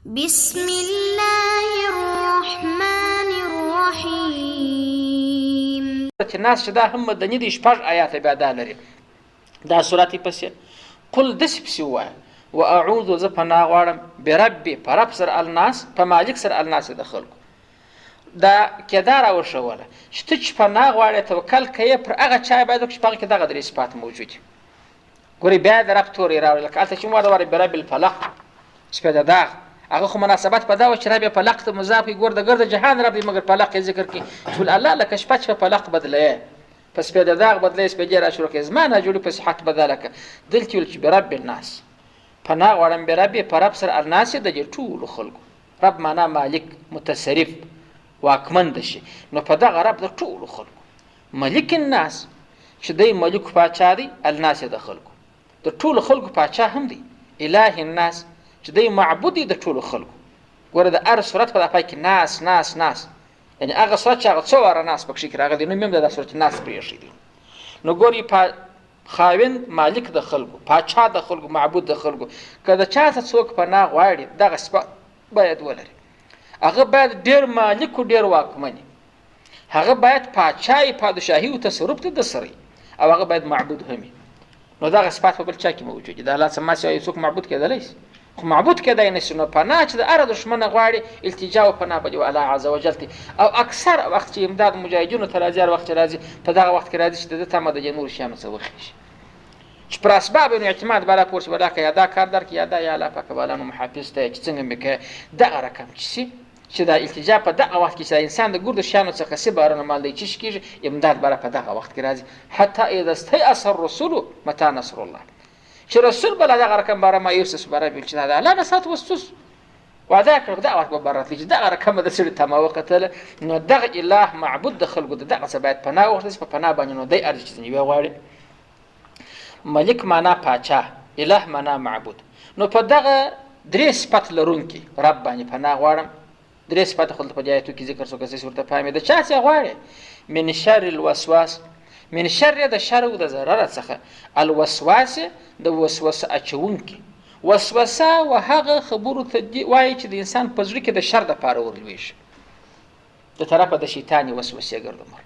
بسم الله الرحمن الرحیم. چې ناس چې دا هم مدني دي شپږ آیاته بیا دا لري. دا سورت پسې قل داسې پسې ووایه واعوذ زه پناه غواړم بربي په رب سره الناس په مالک سره الناس د خلکو. دا کېدا راوښوله چې ته چې پناه غواړې توکل کوې پر هغه چا باید وکړي چې په هغه کې دغه درې صفات موجود دي. ګورې بیا د رب تورې راوړي لکه هلته چې مو وایي برب الفلق سپېده داغ هغه خو مناسبت په دا و چې رب فلق ته مضاف کړي. ګور د ګرد جهان رب دی مګر فلق یې ذکر کړي. ټول الله لکه شپه چې په فلق بدلوې په سپېده داغ بدلوې سپېدې را شروع کړې زما نه جوړي په صحت بدله کړه. دلته ویل چې برب الناس پناه غواړم بربي په رب سره الناس د دې ټولو خلکو. رب معنا مالک متصرف واکمن ده شي. نو په دغه رب د ټولو خلکو ملک الناس چې دی ملک پاچا دی الناس د خلکو د ټولو خلکو پاچا هم دی. اله الناس چې دی معبود دی د ټولو خلکو. ګوره د هر صورت په پای کې ناس ناس ناس یعنی هغه صورت چې هغه څو واره ناس پکښې کې راغلی نو میم د صورت ناس پرېښی دی. نو ګورې خاوند مالک د خلکو پاچا د خلکو معبود د خلکو. که د چا څه څوک پناه غواړي دغه صفات باید ولري. هغه باید ډېر مالک و ډېر واکمن هغه باید پاچای پادشاهي و تصرف ته د سره او هغه باید معبود هم نو دغه صفات په بل چا کې موجود دي. د الله څخه یو څوک معبود کېدلی شي خو معبود کېدای نه شي. نو پناه چې د هر دښمن غواړي التجا او پناه به الله عز وجل ته او اکثر وخت چې امداد مجاهدینو ته راځي هر وخت چې راځي په دغه وخت کې راځي چې د تمه د نور شیانو څخه وخیږي چې پر اسباب نو اعتماد بالا پورش ولا که یا دا کار درک یا دا یا الله پاک بالانو محافظ ته چې څنګه مې کې دغه رقم چې دا التجا په دغه وخت کې چې انسان د ګردو شیانو څخه څه بارونه مال دی چې کېږي امداد بالا په دغه وخت کې راځي. حتی اذا استيأس الرسول متى نصر الله چې رسول بل دغه رقم باره ما یوسف باره بل چې دا الله نصرت وستوس وعده کړ دغه وخت به برات چې دغه رقم د سړي تما وقتل. نو دغه اله معبود د خلکو دغه څه باید پناه واخلي په پناه باندې نو دی ارزښت نه وي غواړي. ملک معنا پاچا اله معنا معبود. نو په دغه درې صفات لرونکي رب باندې پناه غواړم. درې صفات خپل په آیاتو کې ذکر شو که څه ورته فهمې د چا څه غواړي. من شر الوسواس من شر د شر او د ضرر څخه الوسواس د وسوسه اچونکي. وسوسه و هغه خبرو ته وایي چې د انسان په زړه کې د شر دپاره ورلویږي د طرفه د شیطاني وسوسې ګردمر.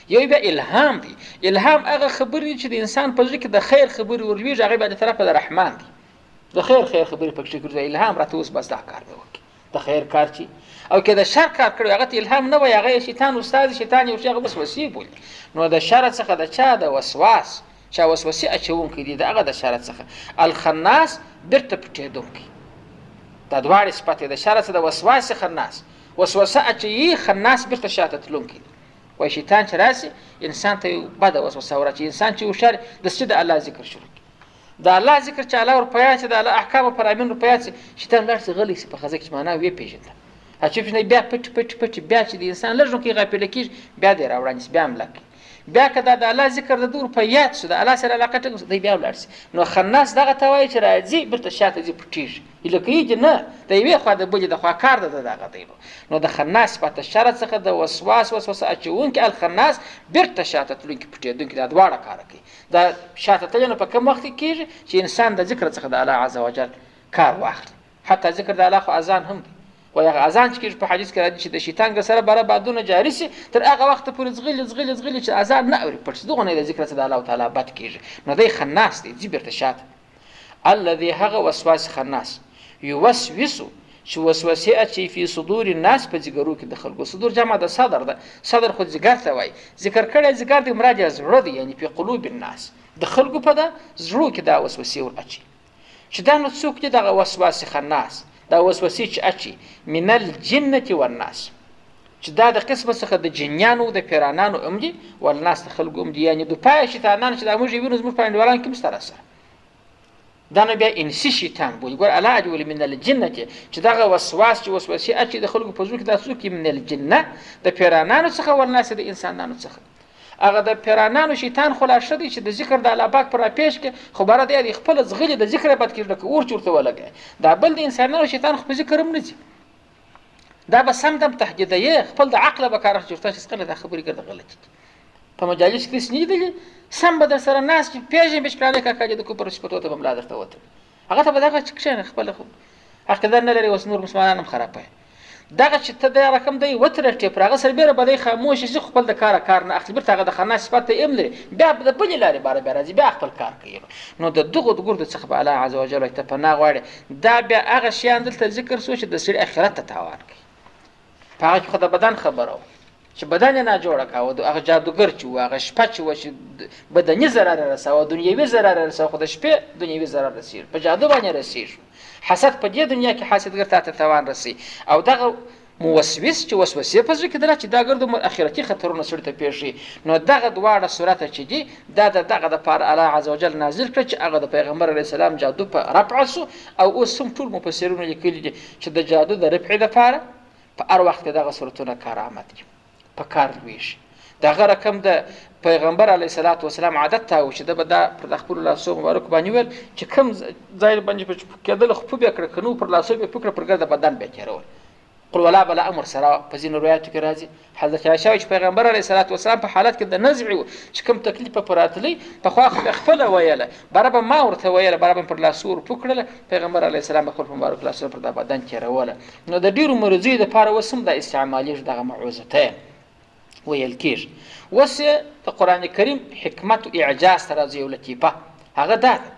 یو بیا الهام دی. الهام هغه خبرې چې د انسان په زړه کې د خیر خبرې ورلویږي هغه بیا د طرفه د رحمان دی. د خیر خبرې پکښې ګرځي الهام راته اوس بس دا کار به وکړي د خیر کار چې او که د شر کار کړی هغه ته الهام نه وایي هغه شیطان استاد شیطان یو شی هغه وسوسې بولي. نو د شر څخه د چا د وسواس چا وسوسې اچونکی دی د هغه د شر څخه الخناس بیرته پټېدونکی. دا دواړې صفات د شر څخه د وسواس خناس وسوسه اچوي خناس بیرته شاته تلونکی دی. وایي شیطان چې راسي انسان ته بده وسوسه ورچي انسان چې هوښیار دسې د الله ذکر شروع کړي د الله ذکر چې الله ورپیات شي د الله احکامو فرامین ورپیات شي شیطان لاړ شي غلی شي په خزه کې چې معنا ویې پېژنده چې بیا پټ بیا چې د انسان لږ نو کې غافله کېږي بیا دې راوړانې شي بیا حمله کوي. بیا که دا د الله ذکر د دور په یاد شو د الله سره علاقه ټینګ دی بیا ولاړ شي. نو خناس دغه ته وایي چې راځي بیرته شاته ځي پټېږي هیله کوي چې نه د یوې خوا د بلې د خوا کار ده دغه دی. نو د خناس پته شر څخه د وسواس وسوسه اچونکي الخناس بیرته شاته تلونکي پټېدونکي دا دواړه کار کوي. دا شاته تلنه په کوم وخت کې کېږي چې انسان د ذکر څخه د الله عز وجل کار واخلي. حتی ذکر د الله خو اذان هم دی و هغه اذان چې کېږي په حدیث کې راځي چې د شیطان سره بره بادونه جاري شي تر هغه وخته پورې زغلي چې اذان نه اوري پټ شي دغه نه د ذکر څخه د الله تعالی بد کېږي. نو دی خناس دی ځي بیرته شاته. الذي هغه وسواس خناس یوسوسو چې وسوسې اچي فی صدور الناس په ځګرو کې د خلکو. صدور جمع د صدر ده. صدر خو ځګر ته وایي ذکر کړی ځګر دی مراد یې زړه دی یعنی په قلوب الناس د خلکو په ده زړو کې دا وسوسې ور اچي. چې دا نو څوک دی دغه وسواس خناس دا وسوسې چې اچي من الجنة والناس چې دا د قسمه څخه د جنیانو د پیرانانو هم دي والناس د خلکو هم دي یعنې د پایه شیطانان چې دا موږ یې وینو زموږ په انډیوالان کې هم سره سره دا نو بیا انسي شیطان بولي. ګور الله اجولي من الجنة چې دغه وسواس چې وسوسې اچي د خلکو په زړه کې دا څوک من الجنه د پیرانانو څخه والناس د انسانانو څخه. هغه د پیرانانو شیطان خو لا ښه دی چې د ذکر د الله پاک پر راپېښ کې خبره دی د خپل زغلي د ذکر بد کېږي لکه اور چې ورته ولګوي. دا بل د انسانانو شیطان خو په ذکر هم نه ځي دا به سم دم تهدیدوي خپل د عقله به کار اخلي چې ورته چې دا خبرې ګرده غلطې دي. په مجالس کې داسې نه لیدلي سم به در سره ناست چې پېژنې به چې پلانې کاکا دې د کفر صفتو ته به ملا درته وتړي هغه ته به دغه چې کښېنه خپله عقیده نه لري اوس نور مسلمانان هم خرابوي. دغه چې ته دا رقم دی وترټې پر هغه سره بیره به دی خاموش شي، خپل د کار نه اخلي، بیرته هغه د خناس صفت یې هم لري، بیا د بلې لارې باره بیا راځي، بیا خپل کار کوي. نو د دغو ګردو څخه به الله عز وجل ته پناه غواړي. دا بیا هغه شیان دلته ذکر شو چې د سړي آخرت ته تاوان کوي. په هغه کې خو د بدن خبره وه چې بدن یې ناجوړه کاوه، هغه جادوګر چې و، هغه شپه چې و چې بدني ضرر یې رساوه، دنیوي ضرر یې رساوه، خو د شپې دنیوي ضرر رسېږي، په جادو باندې رسېږي. حسد په دې دنیا کې حاسدګر ته تاوان رسي. او دغه موسوس چې وسوسې په زړه کې دله چې دا ګرد اخرتي خطرونه سړي ته پیښ. نو دغه دواړه صورته چې دي دا دغه دپاره الله عز وجل نازل کړه چې هغه د پیغمبر علیه السلام جادو په رفع سو. او اوس هم ټول مفسرونه لیکلي دي چې د جادو د رفع دپاره په هر وخت کې دغه صورتونه کارآمد دي، په کار لویږي. دغه رقم د پیغمبر علیه الصلاة والسلام عادت ته و چې ده به دا پر خپلو لاسو مبارکو باندې ویل چې کوم ځای باندې په کېدل خو پو بیا کړه، که نو پر لاسو بیا پو کړه، پر ګرده بدن بیا تېرول. قل ولا بلا امر سره په ځینو روایاتو کې راځي. حضرت عایشه وایي چې پیغمبر علیه الصلاة والسلام په حالت کې د نزع و چې کوم تکلیف په راتلی پخوا خو خپله ویله، بره به ما ورته ویله، بره به پر لاسو ور پو کړله، پیغمبر علیه السلام به خپل مبارک لاسونه پر دا بدن تېروله. نو د ډېرو مریضیو دپاره اوس هم دا استعمالیږي دغه معوذتین ویل کېږي. اوس د قرآن کریم حکمت و اعجاز ته راځي یو لطیفه، هغه دا ده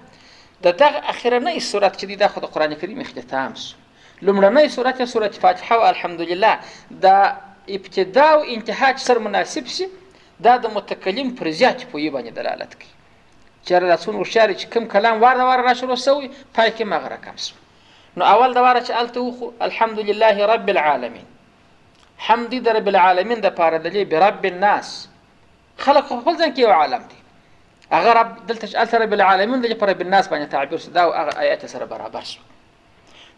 د دغه اخرنۍ صورت چې دی دا خو د قرآن کریم اختتام سو. لومړنۍ صورت سورت فاتحه او الحمدلله دا ابتدا او انتها چې سره مناسب شي دا د متکلم پر زیاتې پوهې باندې دلالت کوي. چېرې دا څومره هوښیار چې کوم کلام وار د واره را شروع سوی پای کې مغه رقم سو. نو اول د واره چې هلته وخو الحمدلله رب العالمین، حمد د رب العالمین دپاره دلی برب الناس، خلق خو خپل ځان کې یو عالم دی، هغه رب دلته چې هلته رب العالمین دی په رب الناس باندې تعبیر سو، دا او هغه آیات سره برابر سو.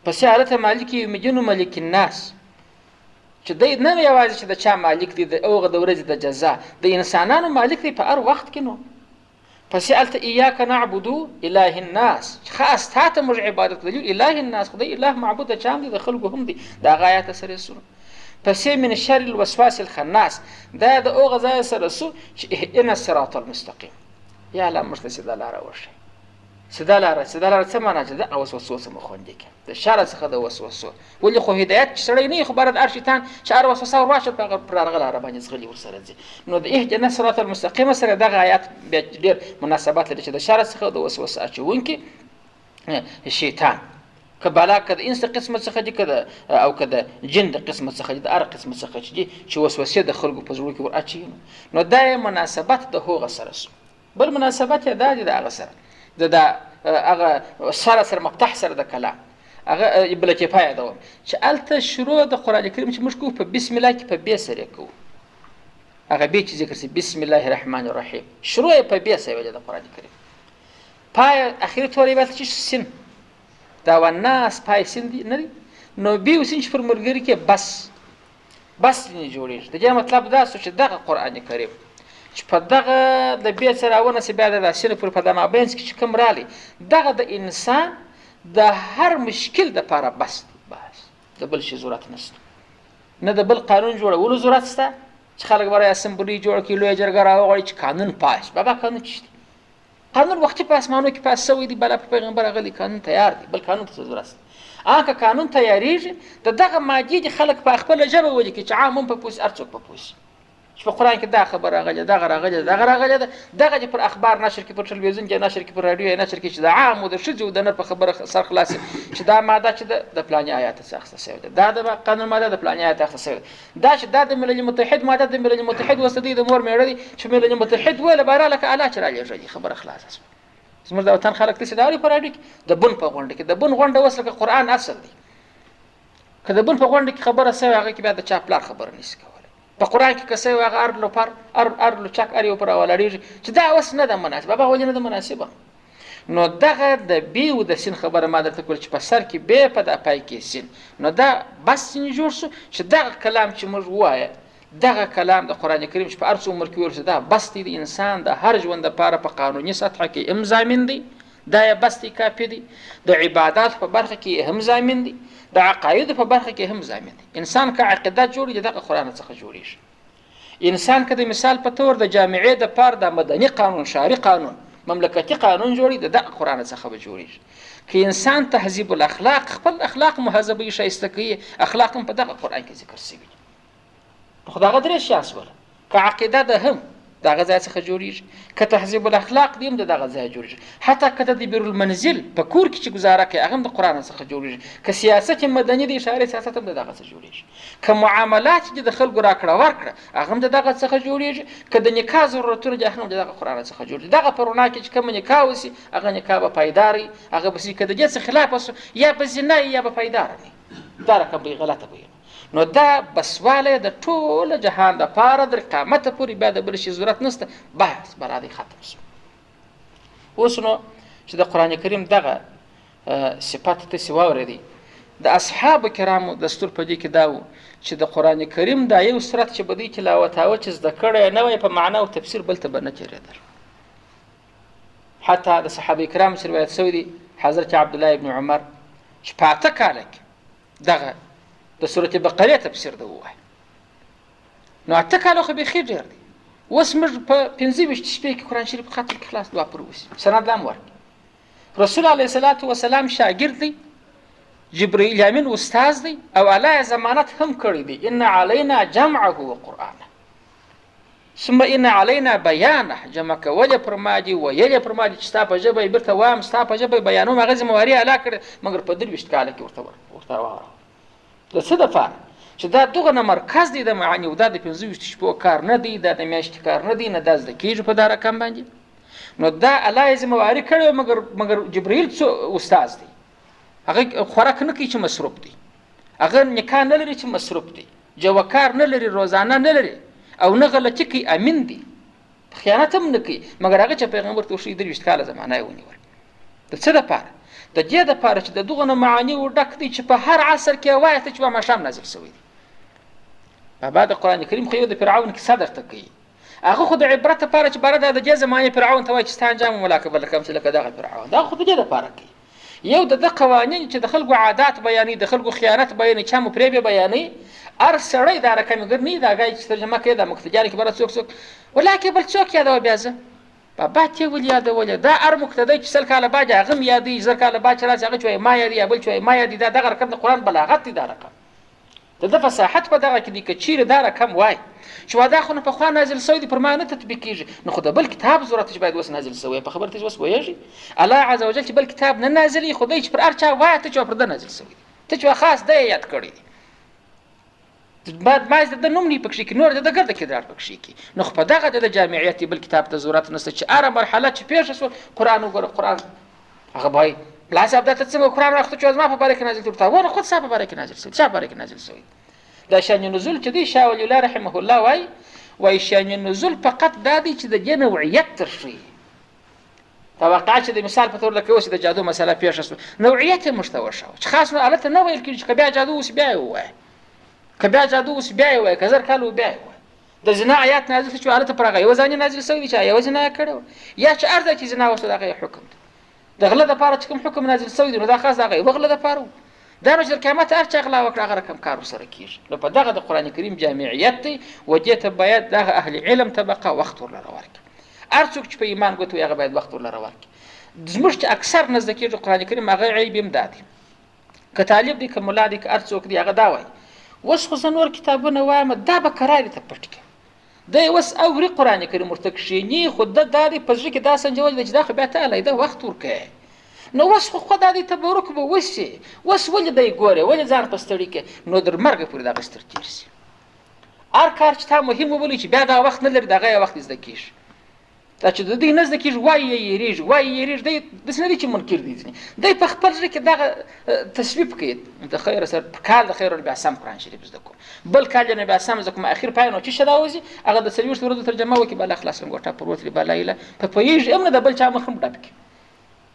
پس حالت مالک یوم الدین و ملک الناس چې دی نه یوازې چې د چا مالک دی، د هغه د ورځې د جزا د انسانانو مالک دی په هر وخت کې. نو پس هلته ایاک نعبدو اله الناس، خاص تا ته موږ عبادت کوو اله الناس، خدای اله معبود د چا هم دی، د خلکو هم دی. دا هغه آیات سره سو. پس من شر الوسواس الخناس، دا د هغه ځای سره سو چې اهدنا الصراط المستقیم، یا الله موږ ته سیده لاره وښیه. سیده لاره څه معنا چې دغه وسوسه مو خوندي کړي د شر څخه د وسوسو. ولې خو هدایت چې سړی نه خو بره د هر شیطان چې هر وسوسه ور واچوي په هغه پر هغه لاره باندې ځغلي ورسره ځي. نو د اهدنا الصراط المستقیم سره دغه آیات بیا ډېر مناسبت لري چې د شر څخه د وسوسه اچوونکي شیطان که بالا که د انس قسمه څخه دي که او که د جن د قسمه څخه دي، د هر قسمه څخه چې دي چې وسوسې د خلکو په زړو کې ور اچوي. نو دا یې مناسبت د هغه سره سو. بل مناسبت یې دا دی د هغه سره د هغه سره مفتاح سره د کلام هغه بله کفایه یادوم چې هلته شروع د قرآن کریم چې موږ کوو په بسم الله کې په ب سره کوو، هغه ب چې ذکر شي بسم الله الرحمن الرحیم، شروع یې په ب سره ویلې د قرآن کریم، پای اخري تورې بیا چې سین دا والناس پای سین دی نه دی. نو بي او سین چې پر ملګري کې بس نه جوړېږي. د دې مطلب دا سو چې دغه قرآن کریم چې په دغه د بیا سره ونسي بیا د سینو پر په د مابینځ کې چې کوم رالی دغه د انسان د هر مشکل دپاره بس دی، بس د بل شي ضرورت نشته، نه د بل قانون جوړولو ضرورت شته چې خلک به اسمبلي جوړ کړي، لویه جرګه راوغواړي چې قانون پاس. بابا قانون چی دی؟ قانون وختي په اسمانو کې پاس سوی دی، بلا پیغمبر غلی قانون تیار دی، بل قانون ته ضرورت شته. که قانون تیاریږي د دغه مادي دي خلک په خپله ژبه ولیکي چې عام هم په پوهېږي، هر څوک په پوهېږي چې په قرآن کې دا خبر راغلی، دغه راغلی، دغه راغلی ده، دغه چې پر اخبار نشر کې، پر ټلویزیون کې نشر کې، پر راډیو نشر کې چې د عامو د ښځو د نر په خبره سر خلاصي چې دا ماده چې د پلاني آیات څخه اخیسته شوې ده، دا د قانون ماده د پلاني آیات اخیسته شوې ده، دا چې دا د ملل متحد ماده د ملل متحد وسه دی د مور میړه دی چې ملل متحد ویله باره لکه الله چې رالیږي، خبره خلاصه شوه. زموږ د وطن خلک داسې دا وایي په راډیو کې د بن په غونډه کې، د بن غونډه اوس لکه قرآن اصل دی، که د بن په غونډه کې خبره شوې هغه کې بیا د چا پلار خبره نشي کولی. په قرآن کې که شوې هغه ارلو چک ار یو پر راولاړېږي چې دا اوس نه ده مناسبه. بابا ولې نه ده مناسبه؟ نو دغه د بي او د سین خبره ما درته کوله چې په سر کې ب په د پای کې سین، نو دا بس سین جوړ شو چې دغه کلام چې موږ ووایه دغه کلام د قرآن کریم چې په هر څه عمر کې ویل شي دا بس دی، د انسان د هر ژوند دپاره په قانوني سطحه کې هم ضامن دی، دا یې بس دی، کافي دی. د عبادات په برخه کې هم ضامن دی، د عقایدو په برخه کې هم ضامن دی. انسان که عقیده جوړي دغه قرآن څخه جوړېږي. انسان که د مثال په طور د جامعې دپاره د مدني قانون، شهري قانون، مملکتي قانون جوړي دغه قرآن څخه به جوړېږي. که انسان تهذیب الاخلاق خپل اخلاق مهذبوي ښایسته کوي، اخلاق هم په دغه قرآن کې ذکر شوي دي. نو خو دغه درې شیان شول، که عقیده ده هم دغه ځای څخه جوړېږي، که تهذیب الاخلاق دي هم د دغه ځای جوړېږي، حتی که تدبیر المنزل په کور کې چې ګزاره کوي هغه هم د قرآن څخه جوړېږي، که سیاست مدني دی اشارې سیاست هم د دغه څخه جوړېږي، که معاملات چې د خلکو راکړه ورکړه هغه هم د دغه څخه جوړېږي، که د نکاح ضرورتونه دي هغه هم د دغه قرآن څخه جوړېږي. دغه په رڼا کې چې کوم نکاح وسي هغه نکاح به پایدار وي، هغه به که د دې څخه خلاف وسو یا به زنا یا به پایداره نه وي، دا رقم به غلطه وي. نو دا بسوالی د ټول جهان د پاره در قیامته پورې بیا د بل شي ضرورت نشته، بحث برادی ختم شو. اوس نو چې د قرآن کریم دغه صفات تاسې واورېدئ، د اصحابو کرامو دستور په دې کې دا و چې د قرآن کریم دا یو سورت چې به دوی تلاوتاوه چې زده کړی نه وی په معنا او تفسیر بل ته به نه تېرېدل. حتی د صحابه کرامو چې روایت شوی دی حضرت عبدالله ابن عمر چې په 8 کاله کې دغه د سورة بقره تفسیر ده ووایي، نو 8 کاله خو بیخي ډېر دی. اوس موږ په 25 شپې کې قرآن شریف ختم کړي، خلاص دعا پر وسي سند هم ورکړي. رسول علیه الصلاة والسلام شاګرد دی، جبرئیل امین استاذ دی، او الله یې ضمانت هم کړی دی ان علینا جمعه وقرآنه ثم ان علینا بیانه. جمع کول یې پر ما دي، ویل یې پر ما دي چې ستا په ژبه یې بېرته وایم، ستا په ژبه یې بیانوم، هغه ذمهواري اعلی کړې، مګر په 23 کاله کې ورته واوره. د څه دپاره چې دا دغه نه مرکز دی د معاني، او دا د 25 شپو کار نه دی، دا د میاشتې کار نه دی، نه دا زده کېږي په دا رقم باندې. نو دا الله یې ذمهواري کړې، مګر جبرئیل څو استاذ دی، هغه خوراک نه کوي چې مصروف دی، هغه نکاح نه لري چې مصروف دی، جوکار نه لري، روزانه نه لري، او نه غلطي کوي، امین دی، خیانت هم نه کوي، مګر هغه چې پیغمبر ته وښیي 23 کاله زمانه یې ونیول. د څه دپاره؟ د دې دپاره چې د دغه نه معاني ډک دی چې په هر عصر کې وایي ته چې ماښام نازل شوی دی. بابا د قرآن کریم خو یو د فرعون کیسه درته کوي، هغه خو د عبرت لپاره چې باره د دې زمانې فرعون ته وایي چې ستا انجام وملاقبه لکم چې لکه دغه فرعون، دا خو د دې دپاره کوي. یو د قوانین چې د خلکو عادات بیانوي، د خلکو خیانت بیانوي، چا مو پرېبې بیانوي، هر سړی دا رقمګر نه دا ګای چې ترجمه کوي دا مقتدیان کې بره څوک ولکه بل څوک یادوه بیا زه بابا ته ولې یادولې، دا هر مقتدی چې 100 کاله بعد هغه هم یادوي، 1000 کاله بعد چې راځي هغه چې ما یادوي، بل چې ما یادوي، دا دغه رقم د قرآن بلاغت دی. دا رقم د فصاحت په دغه کې دی، که چیرې دا رقم وای چې دا خو نه پخوا نازل شوی دی پر ما نه تطبیق کېږي، نو خو د بل کتاب ضرورت چې باید اوس نازل شوی. په خبره ته اوس پوهېږي الله عز وجل چې بل کتاب نه نازلي، خدای چې پر هر چا وایه ته چې پر ده نازل شوی دی، ته چې خاص ده یاد کړی دی، بعد ما د نوم نه پکښې کې، نور د ګرده کردار پکښې کې. نو خو په دغه د جامعیت بل کتاب ته ضرورت نشته چې هره مرحله چې پیښه شوه قرآن وګوره. قرآن هغه وایي پلا صاحب دا ته څنګه قرآن راخته چې زما په باره کې نازل شوی، ونه خود صاحب په باره کې نازل شوی، چا په باره کې نازل شوی. دا شان نزول چې دی شاه ولی الله رحمه الله وایي شان نزول فقط دا دی چې د دې نوعیت ترښیي. توقع چې د مثال په توګه لکه اوس د جادو مسله پیښه شوه، نوعیت یې موږ ته وښوه چې خاص نو هلته نه ویل کېږي چې که بیا جادو اوس بیا یې ووایه، که بیا جادو اوس بیا یې ووایه، که 1000 کاله بیا یې ووایه. د زنا آیات نازل شو چې هلته پر هغه یوه ځان یې نازل شوی دی چې یوه زنا یې کړې وه، یا چې هر ځای چې زنا وشوه د هغه یې حکم دی. د غله دپاره چې کوم حکم نازل شوی دی نو دا خاص د هغه یوه غله دپاره و. دا نو چې د قیامت هر چا غلا وکړه هغه رقم کار ورسره کېږي. نو په دغه د قرآن کریم جامعیت دی، و دې ته باید دغه اهل علم طبقه وخت ورلره ورکړي. هر څوک چې په ایمان ګوتې وي هغه باید وخت ورلره ورکړي. زموږ چې اکثر نه زده کېږي قرآن کریم هغه عیب هم دا دی، که طالب دی که ملا دی که هر څوک دی هغه دا وایي اوس خو زه نور کتابونه وایم دا به کرارې ته پټ کړي. دی اوس اوري قرآن کریم ورته کښېني، خو ده دا دی په زړه کې دا سنجول دی چې دا خو بیا ته علیده وخت ورکوې. نو اوس خو خدا دې تبرک به وشي، اوس ولې دی ګورې، ولې ځان په ستړي کې، نو در مرګه پورې دغه ستر تېر شي. هر کار چې تا مهم وبولي چې بیا دا وخت نه لري د هغه وخت زده کېږي. دا چې د دوی نه زده کېږي وایي یې یېرېږي، وایي یې یېرېږي. دی داسې نه دی چې منکر دی ځینې، دی په خپل زړه کې دغه تصویب کوي د خیر سره په کال د خیر البیاسم قرآن شریف زده کوم، بل کال یې البیاسم زده کوم، اخر پای نو چې شه راوځي هغه د 40 ورځو ترجمه وکړي بالا خلاص ګوټه پر وتلي بالا ایله په پوهېږي هم نه د بل چا مخ هم ډب کړي.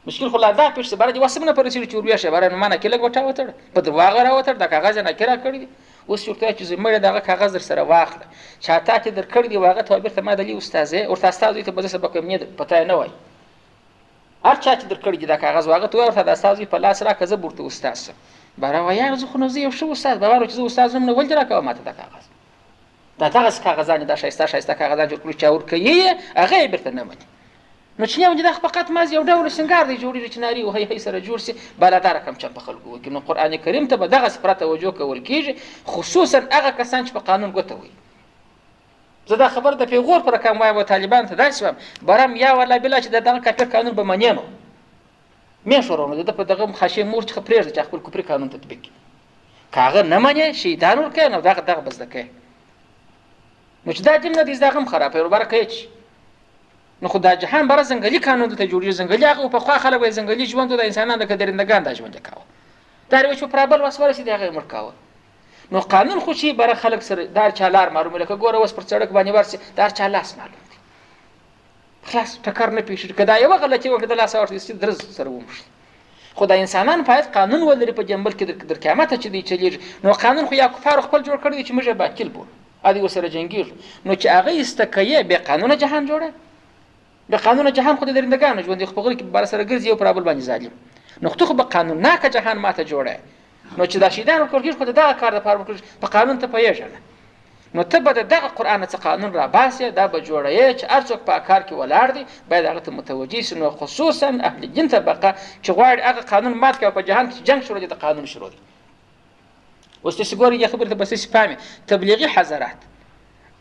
مشکل خو لا دا پیښ چې باره دې وسم نه پر رسېږي چې ورویاشه باره نو ما نکله ګوټه وتړه په درواغه راوتړ د کاغذ نکره کړی دی. اوس ورته چې زموږ دغه کاغذ در سره واخله چې اتا ته در کړی دی واغه ته بیرته ما د لی استاد ورته استاد ته بده سبق مې پته نه وای، هر چا چې در کړی دی دا کاغذ واغه ته ورته د استاد په لاس را کزه ورته استاد سره باره وایي زه خو نو زه یو شو استاد باره چې زه استاد هم نه ولې راکوه ماته د کاغذ دا دغه کاغذان دا شایسته کاغذان جوړ کړو چې اور کوي هغه بیرته نه مني. نو چې یو دا فقط ماز یو ډول سنگار دی جوړیږي چې ناري او هي سره جوړ سي بالادار کم چم په خلکو وکړي. نو قران کریم ته به دغه سپرته توجه کول کیږي، خصوصا هغه کسان چې په قانون ګوته وي. زه دا خبر د پیغور پر کوم وایم طالبان ته داسې وم برم یا والله بلا چې دغه کافر قانون به منینو مې شورونه د په دغه خاصه مور چې پرېږده چې خپل کفر قانون تطبیق کړي. کاغه نه منې شیطان ورکه نو دغه بس دکې نو چې دا جمله دې دغه خرابې وربره کوي. نو خدای جهان بر زنګلي قانون ته جوړي زنګلي هغه په خوا خلک وي زنګلي ژوند د انسانانو د کډرندگان د ژوند کاوه دا لري چې پرابل وسوره سي دغه مړ کاوه. نو قانون خو شي بر خلک سره دار چالار معلومه لکه ګوره وس پر سړک باندې ورسي دار چالاس معلوم دي خلاص ټکر نه پیښ کدا یو غلطي وکړه د لاس اورتي چې درز سره ومشي. خدای انسانان باید قانون ولري په جنبل کې در قیامت چې دی چلیږي. نو قانون خو یا کفار خپل جوړ کړی چې موږ باطل بول ادي وسره جنگیر. نو چې هغه استکیه به قانون جهان جوړه به قانون جهان خو د درندگان ژوند خو بغل کې بار سره ګرځي او پرابل باندې ظالم. نو خو به قانون نه که جهان ماته جوړه. نو چې دا شیدان ورکړي خو دا کار د پاره وکړي په قانون ته پیژنه. نو ته به دغه قران څخه قانون را باسي دا به جوړه چې ارڅوک په کار کې ولاړ دي باید هغه ته متوجي شي. نو خصوصا اهل جن طبقه چې غواړي هغه قانون مات کړي په جهان کې جنگ شروع دي د قانون شروع دي. اوس تاسو ګورئ یا خبره بس سپامه تبلیغي حضرات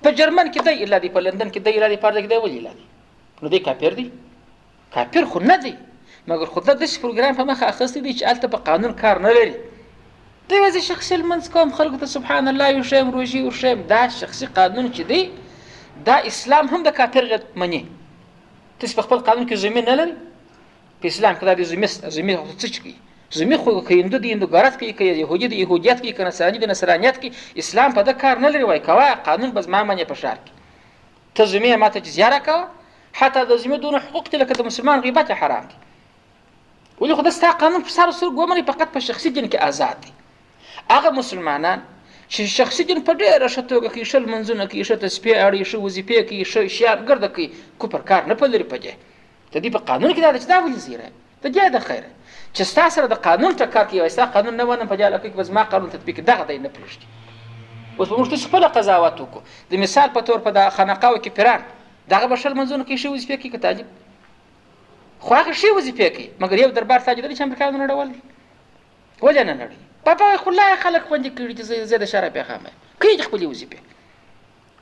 په جرمن کې دی الا دی په لندن کې دی الا دی پارد کې دی ولې الا دی. نو دی کافر دی؟ کافر خو نه دی مګر خو د دې پروګرام په مخه اخستې دي چې الته په قانون کار نه لري. دی وځي شخصي المنځ کوم خلکو ته سبحان الله یو شی روزي او شی دا شخصي قانون چې دی دا اسلام هم د کافر غت منی. تاسو په خپل قانون کې زمين نه لري په اسلام کې دا زمين څه چي زمين خو کې هندو دي هندوګارات کې يهودي دي يهوديت کې کنسراني دي نصرانيت کې اسلام په دا کار نه لري. وای کوا قانون بس ما منی په شار کې ته زمين ماته جزیره کا حتی د زمين دون حقوق ته لکه د مسلمان غیبت حرام دي. ولې خو دا قانون په سر سر ګومري فقط په شخصي جن کې آزاد دي. هغه مسلمانان چې شخصي جن په ډېر شتوګه کې شل منځونه کې شته سپي اړي شو وظیفه کې شو شیار ګرځي کې کو پر کار نه پلري پځه ته دی په قانون کې دا چې دا ولې زیره ته جای د خیره چې تاسو سره د قانون ټکر کې وایسته قانون نه ونه په جاله کې بس ما قانون تطبیق دغه دی نه پرشتي. اوس په موږ څه خپل قضاوت وکړو د مثال په تور په د خانقاو کې پیران دغه بشل منځونه کې شو وظیفه کې کتاجب خو هغه شی وظیفه کې مګر یو دربار تاج د امریکا نه ډول ولې نه نړۍ پاپا خلای خلک خوندې کړي چې زیاده شرع پیغامه کوي خپل وظیفه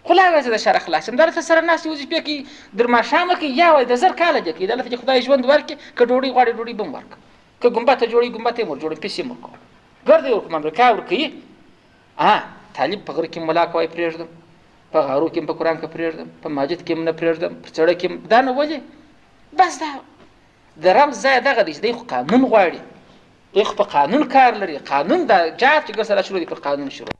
خلای زیاده شرع خلاص هم درته سره ناس وظیفه کې در ما شامه کې یا وای د زر کاله کې دلته خدای ژوند ورکې ک ډوډۍ غواړي ډوډۍ بم ورک ک ګمبته جوړي ګمبته مور جوړي پیسې مور کو ګرځي ورکوم امریکا ورکې طالب په غره کې ملاک وای پرېږدم په غارو کې په قران کې پرېږدم په مسجد کې نه پرېږدم په چړه کې دا نه ولې بس دا درم زای دغه دې قانون غواړي. په قانون کار لري قانون دا جات چې ګسره شروع دي په قانون شروع